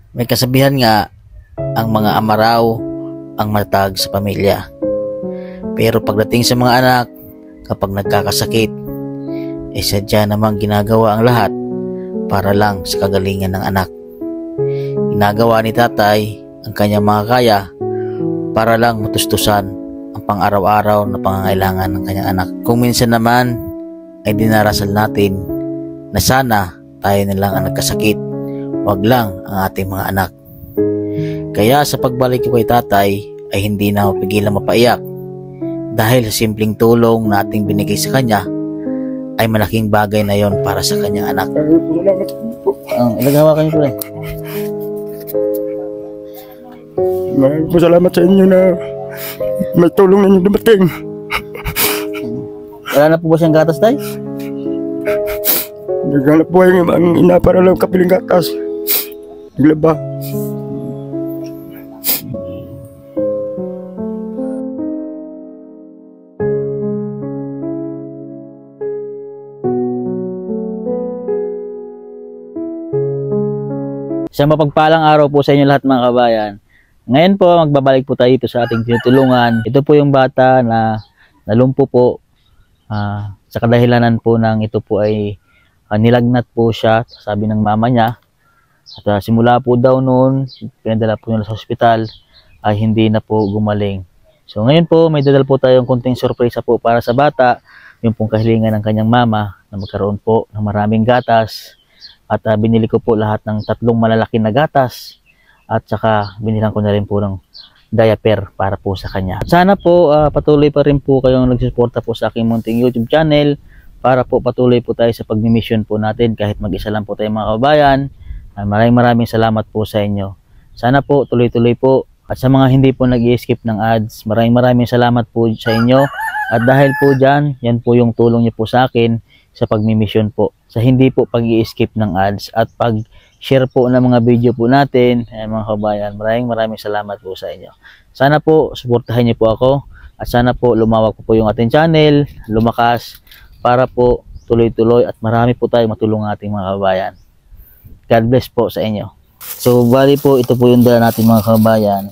May kasabihan nga, ang mga ama raw ang matatag sa pamilya. Pero pagdating sa mga anak, kapag nagkakasakit, sadya namang ginagawa ang lahat para lang sa kagalingan ng anak. Ginagawa ni tatay ang kanyang makakaya para lang matustusan ang pang-araw-araw na pangangailangan ng kanyang anak. Kung minsan naman ay dinarasal natin na sana tayo na lang ang nagkasakit, wag lang ang ating mga anak. Kaya sa pagbalik ko kay tatay ay hindi na mapigilan mapaiyak dahil sa simpleng tulong na ating binigay sa kanya ay malaking bagay na yon para sa kanyang anak. Ilagawa kayo po eh. Maraming po salamat sa inyo na may tulong ninyo dumating. Wala na po ba siyang gatas, tay? Naghanap po ang ina para lang kapiling gatas. Naglaba. Isang mapagpalang araw po sa inyo lahat mga kabayan. Ngayon po magbabalik po tayo ito sa ating tinutulungan. Ito po yung bata na nalumpo po sa kadahilanan po ng ito po ay nilagnat po siya, sabi ng mama niya. At simula po daw noon, pinadala po nila sa ospital ay hindi na po gumaling. So ngayon po may dadal po tayong konting sorpresa po para sa bata. Yung pong kahilingan ng kanyang mama na magkaroon po ng maraming gatas. At binili ko po lahat ng 3 malalaki na gatas. At saka binilang ko na rin po ng diaper para po sa kanya. Sana po patuloy pa rin po kayong nagsusuporta po sa aking munting YouTube channel para po patuloy po tayo sa pagmi-mission po natin kahit mag-isa lang po tayo mga kababayan. Maraming salamat po sa inyo. Sana po tuloy-tuloy po. At sa mga hindi po nag-i-skip ng ads, maraming salamat po sa inyo. At dahil po dyan, yan po yung tulong niyo po sa akin sa pagmi-mission po. Sa hindi po pag-i-skip ng ads at pag-share po ng mga video po natin, mga kabayan, maraming salamat po sa inyo. Sana po suportahan niyo po ako at sana po lumawak po yung ating channel, lumakas para po tuloy-tuloy at marami po tayong matulungan ating mga kabayan. God bless po sa inyo. So bali po ito po yung dala natin mga kabayan.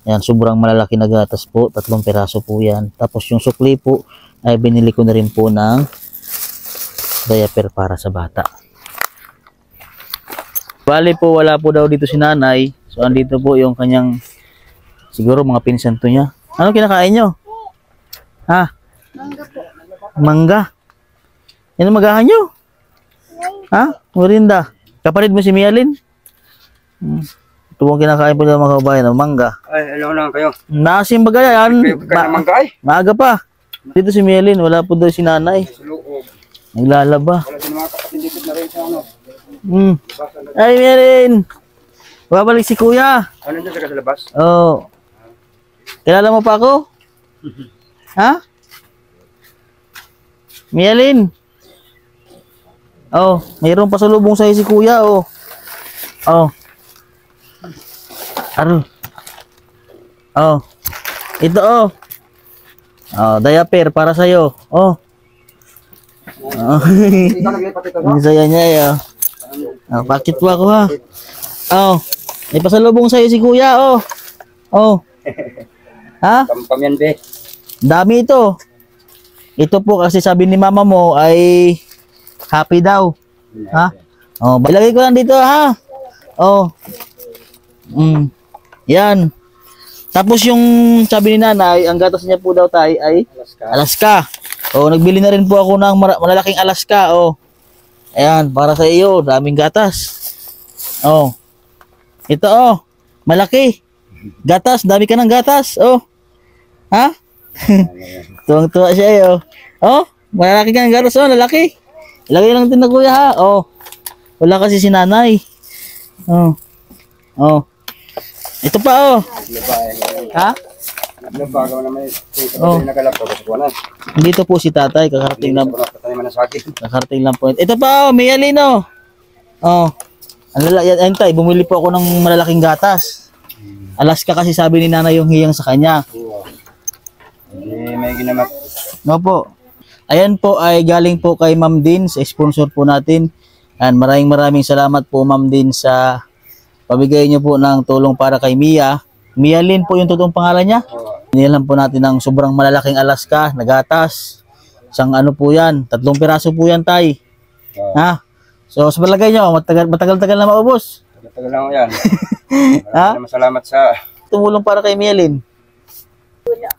Yan, sobrang malalaki na gatas po, 3 piraso po yan. Tapos yung sukli po ay binili ko na rin po ng diaper para sa bata. Bali po wala po daw dito si nanay. So andito po yung kanyang siguro mga pinsan to niya. Ano kinakain nyo? Ha? Mangga po. Mangga? Yan ang magahan nyo? Ha? Merinda. Kapatid mo si Mialin? Ito ang kinakain po ng mga kabayan ng mangga. Ay, alam lang kayo. Nasim bagay yan. Mangga ay? Maaga pa. Dito si Mialin, wala po daw si nanay. Naglalaba. Wala din mga kapatid dito na rin sa ano. Ay, Mialin. Babalik si kuya. Ano dyan sa labas? Oh. Kilala mo pa ako? Ha? Mialin. Oh, mayroon pa salubong sa'yo si kuya, oh. Oh. Ano? Oh. Ito, oh. Oh, diaper para sa'yo. Oh. Oh. Ang saya niya, eh, oh. Oh, bakit po ako, ha? Oh. May pasalubong sa'yo si kuya, oh. Oh. Ha? Pampamyan, be. Dami ito. Ito po kasi sabi ni mama mo ay happy daw. Ha? Oh, ilagay ko lang dito, ha? Oh. Yan. Tapos yung sabi ni nanay, ang gatas niya po daw tay ay Alaska. Oh, nagbili na rin po ako ng malalaking Alaska, oh. Ayan, para sa iyo, daming gatas. Oh. Ito, oh. Malaki. Gatas, dami ka ng gatas, oh. Ha? Tuwang-tuwa siya, eh, oh. Oh, malaki ka ng gatas, oh, lalaki. Ilagay lang din na kuya, ha. Oh. Wala kasi si nanay. Oh. Oh. Ito pa, oh. Ha? Oh. Dito po si tatay, kakarating lang. Kakarating lang po. Ito pa, oh, may alino. Oh. Yan tay, bumili po ako ng malalaking gatas. Alaska kasi sabi ni nanay yung hiyang sa kanya. May ginamak. No po. Ayan po ay galing po kay Ma'am Din, sa sponsor po natin. And maraming salamat po Ma'am Din sa pabigay niyo po ng tulong para kay Mia. Mia Lynn po yung totoong pangalan niya. Inilan po natin ng sobrang malalaking Alaska na gatas. Isang ano po yan, 3 piraso po yan, tay. Ha? So sa palagay nyo, matagal-tagal na maubos. Matagal lang yan. Ha? Salamat sa Tumulong para kay Mia Lynn.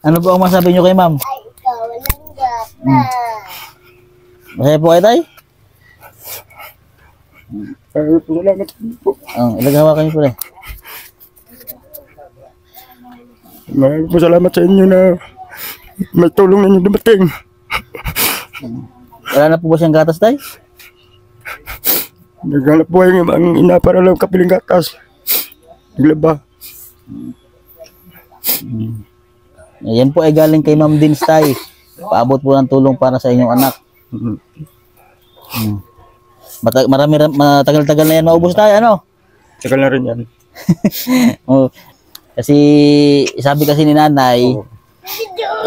Ano po ang masabi nyo kay ma'am? Ay, ikaw, walang gatas. Masaya po kayo, tay? Salamat po. Ilagay hawakan niyo po rin. Maraming po salamat sa inyo na may tulong ninyo dumating. Wala na po ba siyang gatas, tay? Naghanap po ang ina para lang kapiling gatas. Naglaba. Yan po ay galing kay Ma'am Dins, tay. Paabot po ng tulong para sa inyong anak. Matagal-tagal na yan maubos, tay, ano? Tagal na rin yan. Oh, kasi sabi kasi ni nanay,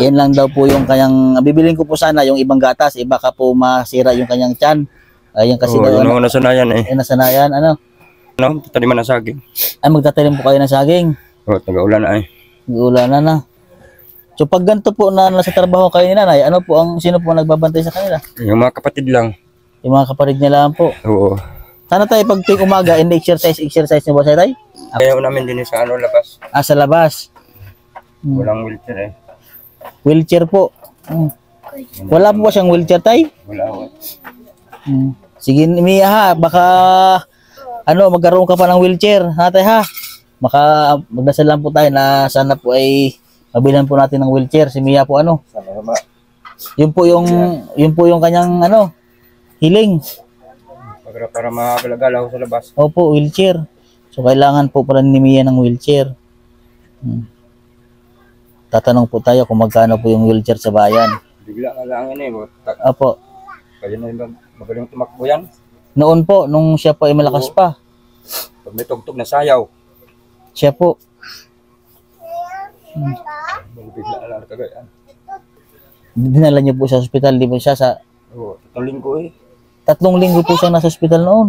yan lang daw po yung kanyang, bibilin ko po sana yung ibang gatas, baka po masira yung kanyang tiyan. Ayan kasi daw, yun ang nasanayan eh. nasanayan, ano? Ano? Tataniman ng saging. Ay, magtatanim po kayo ng saging. Taga-ulan na eh. Uulanan na. So pag ganito po na nasa trabaho kayo ni nanay, ano po sino po nagbabantay sa kanila? Yung mga kapatid lang. Yung mga kapatid niya lang po. Oo. Sana tayo pag tuwing umaga, exercise niyo ba sa tay? ayaw namin din sa ano labas. Sa labas. Walang wheelchair eh. Wheelchair po. Wala po ba siyang wheelchair, tay? Wala. Sige, Mia, ha, baka magkaroon ka pa ng wheelchair, ha, tay, ha? Baka magdasal lang po tayo na sana po ay mabilan po natin ng wheelchair. Si Mia po Sana ba? yun po yung kanyang hiling. Para magalagala ako sa labas. Opo, wheelchair. So kailangan po pala ni Mia ng wheelchair. Tatanong po tayo kung magkano po yung wheelchair sa bayan. Bigla ka lang yan eh. Opo. Kaya na yung magaling tumakbo yan. Noon po, nung siya po ay malakas pa. Pag may tugtog na sayaw. Siya po. Bigla ka lang kagaya. Dinala niyo po sa ospital, di ba siya sa... Oo, 3 linggo eh. 3 linggo po siya nasa ospital noon.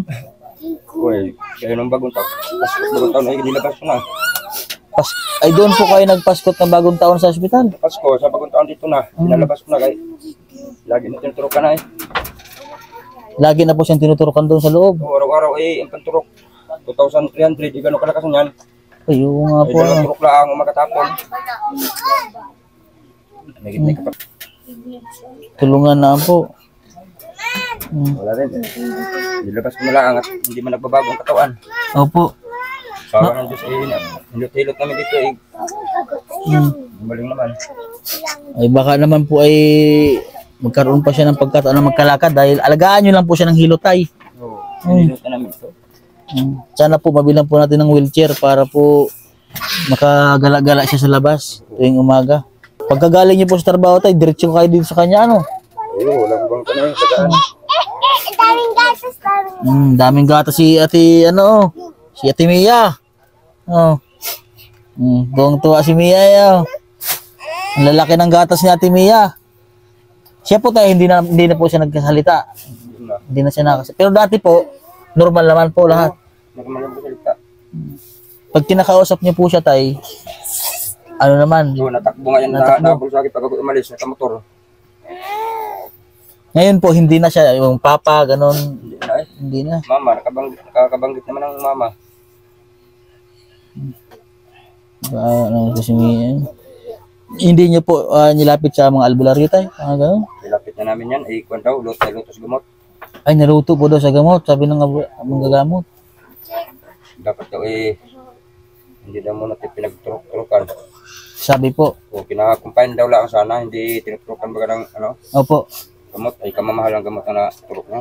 Uy, kaya nung bagong taon. Bagong taon ay nilabas ko na. Ay doon po kayo nagpaskot ng bagong taon sa ospital. Pasko, sa bagong taon dito na. Pinalabas ko na kay. Lagi na tinuturo ka na eh. Lagi na po siyang tinuturukan doon sa loob. Oo, araw-araw eh, ang panturok. 2,300, di gano'ng kalakasan yan. Ayun nga Ay, po. dalawang turok lang ang makatapon. May kapag. Tulungan na po. Wala rin eh. Nilabas ko na lang at hindi man nagbabago ang katawan. Opo. Sawa ng Diyos eh, hilot-hilot kami dito eh. Maling naman. Ay baka naman po ay magkaroon pa siya ng pagkataon na magkalakad dahil alagaan nyo lang po siya ng hilotay. Oo, hilot na namin ito. Sana po mabilang po natin ng wheelchair para po makagala-gala siya sa labas tuwing umaga. Pagkagaling niyo po sa trabaho tayo, diretso kayo dito sa kanya, ano? Oo, walang bang ka na yung sagaan. Daming gatas, Daming gatas si ate, si ate Mia. Oh. Buong tuwa si Mia, ang lalaki ng gatas ni ate Mia. Siya po tayo, hindi na po siya nagkasalita. Hindi na siya nakasalita. Pero dati po, normal naman po lahat. Normal lang po salita. Pag kinakausap niyo po siya tay, naman. Oo, natakbo nga yan na nabul sa akin pag ako umalis, nakamotor. Ngayon po, hindi na siya, yung papa, ganon. Hindi na eh. Hindi na. Mama, nakakabanggit naman ang mama. Si Mia. Hindi niyo po nilapit sa mga albularyo tay? Ganon. Nilapit na namin yan, eh, kwan daw, lutos gumot. Ay, naluto po daw sa gamot, sabi ng manggagamot. Dapat daw eh, hindi daw muna tayo pinagturok-turokan. Sabi po. O, kinakakumpain daw lang sana, hindi tinuturokan baga ng Opo. gamot, ay kamamahal ang gamot na turok niya.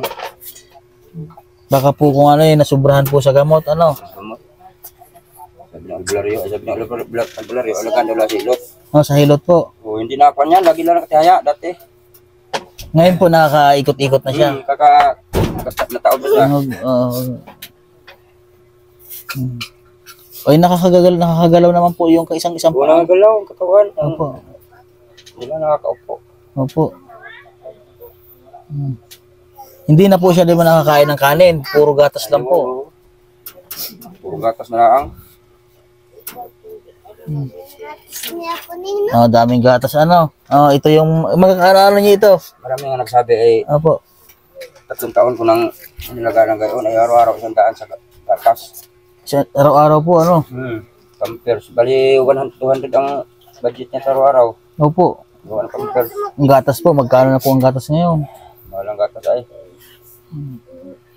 Baka po kung nasubrahan po sa gamot, Gamot. Sabi ng albularyo, alagaan daw lang sa ilot. Sa hilot po. O, hindi na ako niyan, lagi lang nakatihaya dati. Ngayon po nakakaikot-ikot na siya. Nataob na siya. Ay, nakakagalaw naman po yung isang-isang Wala nga galaw ang katawan. Opo. Wala nakakaupo. Opo. Hindi na po siya di ba nakakain ng kanin. Puro gatas lang po. Puro gatas na lang. Niya po ninyo. Oh, daming gatas ano. Oh, ito yung magkakaano niyo ito. Marami nga nagsabi ay Opo. 3 taon ko nang nilagaan ngayon ay araw-araw 100 sa gatas. Araw-araw po ano. Pampers. Bali 100, 200 ang budget niya sa araw-araw. Opo. Gawa ng pampers. Ang gatas po, magkano na po ang gatas ngayon? Malang gatas ay.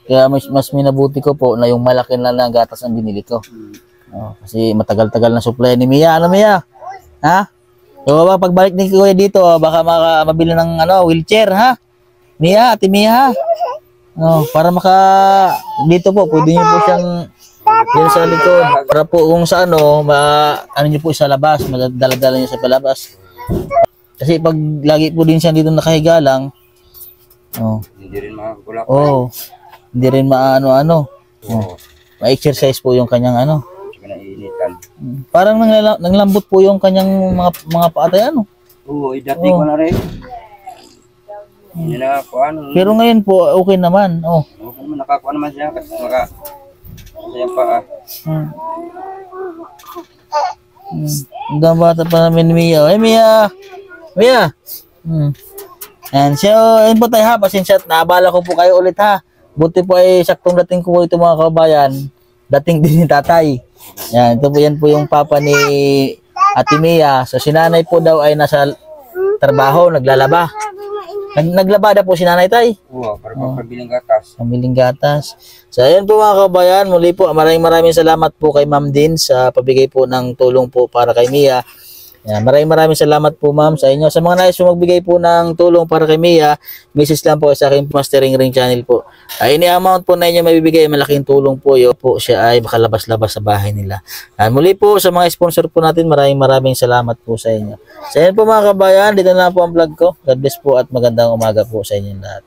Kaya mas minabuti ko po na yung malaki na lang gatas ang binili ko. Oh, kasi matagal-tagal na supply ni Mia. Ano Mia? Ha? So ba pagbalik ni Kuya dito, baka mabili ng wheelchair, ha? Mia, Ate Mia. Oh, para dito po pwede niyo po siyang yan sa likod para po kung sa ano niyo po sa labas, madala-dala niyo sa palabas. Kasi pag lagi po din siya dito nakahiga lang, Hindi rin makakula. Hindi rin maano-ano. Ma-exercise po yung kanyang Nainitan. Parang nanglambot po yung kanyang mga paatay Oo, dati ko na rin. Hindi na ako Pero ngayon po okay naman. Okay naman, nakakuha naman siya kasi kaya pa Ang bata pa namin ni Mia. Ay Mia! Mia! And so, yun po tayo ha. Pasensya at naabala ko po kayo ulit ha. Buti po ay saktong dating ko po ito mga kabayan. Dating din ni tatay. Yan po yung papa ni Ate Mia. So si nanay po daw ay nasa trabaho, naglalaba. Naglaba na po si nanay tay. Oo, para pagbiling gatas. Pambiling gatas. So ayan po mga kabayan, muli po maraming salamat po kay Ma'am Din sa pabigay po ng tulong po para kay Mia. Yan, maraming salamat po ma'am sa inyo. Sa mga nais po magbigay po ng tulong para kay Mia, message lang po sa aking Mastering Ring channel po. Any amount po na inyo mabibigay, malaking tulong po yun po siya ay makalabas-labas sa bahay nila. Yan, muli po sa mga sponsor po natin, maraming salamat po sa inyo. So ayan po mga kabayan, dito na po ang vlog ko. God bless po at magandang umaga po sa inyo lahat.